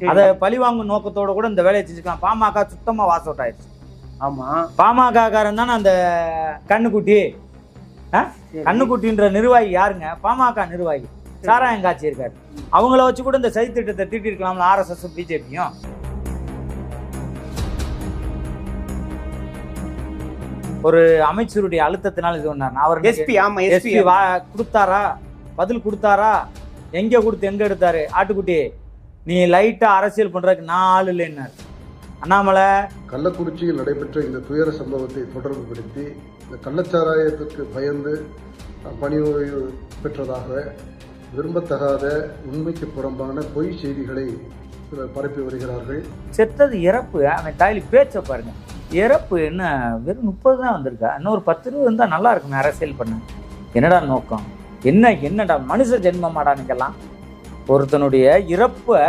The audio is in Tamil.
அதை பழிவாங்கும் நோக்கத்தோட கூட இந்த வேலையை செஞ்சுக்கலாம். பாமக சுத்தமா வாஸ் அவுட் ஆயிடுச்சு. ஆமா, பாமக காரன் தானே அந்த கண்ணுக்குட்டி. கண்ணுக்குட்டின்ற நிர்வாகி யாருங்க? பாமக நிர்வாகி சாராயம் காட்சி இருக்காரு. அவங்கள வச்சு கூட இந்த சதி திட்டத்தை தீட்டி இருக்கலாம்ல RSS பிஜேபியும். ஒரு அமைச்சருடைய அழுத்தத்தினால இது ஒண்ணாரு. அவர் எஸ்பி கொடுத்தாரா, பதில் கொடுத்தாரா, எங்க கொடுத்து எங்க எடுத்தாரு? ஆட்டுக்குட்டி நீ லைட்டா அரசியல் பண்றதுக்கு நான் ஆள் இல்லைன்னாரு அண்ணாமலை. கள்ளக்குறிச்சியில் நடைபெற்ற இந்த துயர சம்பவத்தை தொடர்புபடுத்தி இந்த கள்ளச்சாராயத்திற்கு பயந்து பணி ஓய்வு பெற்றதாக விரும்பத்தகாத உண்மைக்கு புறம்பான பொய் செய்திகளை பரப்பி வருகிறார்கள். செத்தது இறப்பு. அவன் தாய்லி பேச்ச பாருங்க. இறப்பு என்ன வெறும் 30 தான் வந்திருக்கா? இன்னொரு 10-20 இருந்தா நல்லா இருக்குமே அரசியல் பண்ண. என்னடா நோக்கம்? என்னடா மனுஷ ஜென்மமாடானுக்கெல்லாம்? ஒருத்தனுடைய இறப்பை